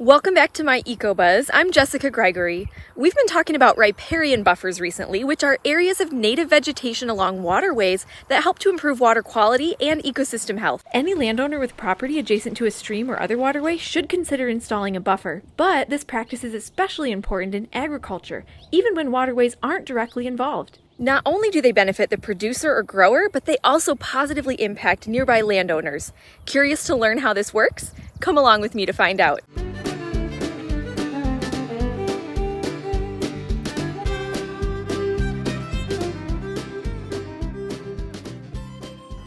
Welcome back to my EcoBuzz. I'm Jessica Gregory. We've been talking about riparian buffers recently, which are areas of native vegetation along waterways that help to improve water quality and ecosystem health. Any landowner with property adjacent to a stream or other waterway should consider installing a buffer, but this practice is especially important in agriculture, even when waterways aren't directly involved. Not only do they benefit the producer or grower, but they also positively impact nearby landowners. Curious to learn how this works? Come along with me to find out.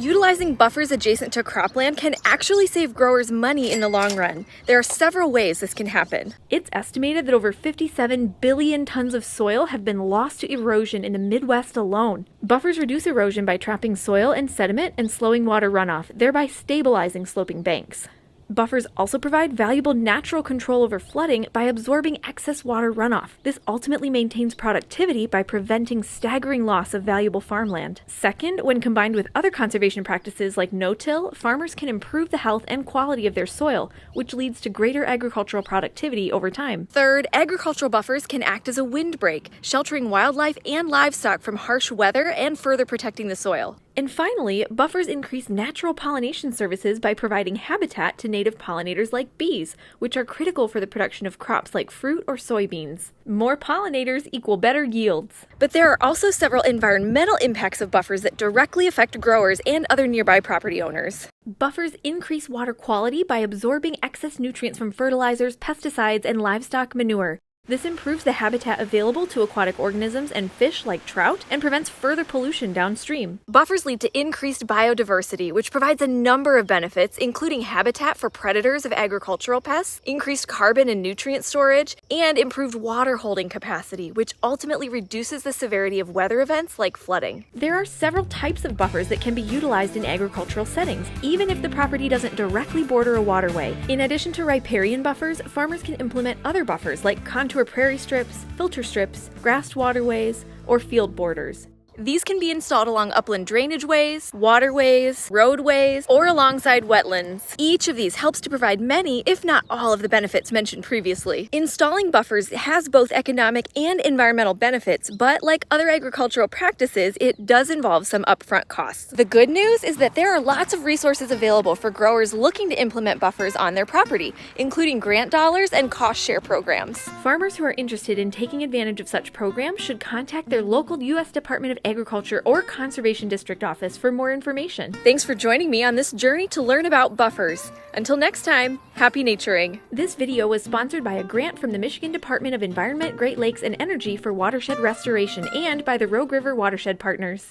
Utilizing buffers adjacent to cropland can actually save growers money in the long run. There are several ways this can happen. It's estimated that over 57 billion tons of soil have been lost to erosion in the Midwest alone. Buffers reduce erosion by trapping soil and sediment and slowing water runoff, thereby stabilizing sloping banks. Buffers also provide valuable natural control over flooding by absorbing excess water runoff. This ultimately maintains productivity by preventing staggering loss of valuable farmland. Second, when combined with other conservation practices like no-till, farmers can improve the health and quality of their soil, which leads to greater agricultural productivity over time. Third, agricultural buffers can act as a windbreak, sheltering wildlife and livestock from harsh weather and further protecting the soil. And finally, buffers increase natural pollination services by providing habitat to native pollinators like bees, which are critical for the production of crops like fruit or soybeans. More pollinators equal better yields. But there are also several environmental impacts of buffers that directly affect growers and other nearby property owners. Buffers increase water quality by absorbing excess nutrients from fertilizers, pesticides, and livestock manure. This improves the habitat available to aquatic organisms and fish like trout and prevents further pollution downstream. Buffers lead to increased biodiversity, which provides a number of benefits, including habitat for predators of agricultural pests, increased carbon and nutrient storage, and improved water holding capacity, which ultimately reduces the severity of weather events like flooding. There are several types of buffers that can be utilized in agricultural settings, even if the property doesn't directly border a waterway. In addition to riparian buffers, farmers can implement other buffers like contour prairie strips, filter strips, grassed waterways, or field borders. These can be installed along upland drainage ways, waterways, roadways, or alongside wetlands. Each of these helps to provide many, if not all, of the benefits mentioned previously. Installing buffers has both economic and environmental benefits, but like other agricultural practices, it does involve some upfront costs. The good news is that there are lots of resources available for growers looking to implement buffers on their property, including grant dollars and cost share programs. Farmers who are interested in taking advantage of such programs should contact their local U.S. Department of Agriculture or Conservation District office for more information. Thanks for joining me on this journey to learn about buffers. Until next time, happy naturing. This video was sponsored by a grant from the Michigan Department of Environment, Great Lakes, and Energy for watershed restoration and by the Rogue River Watershed Partners.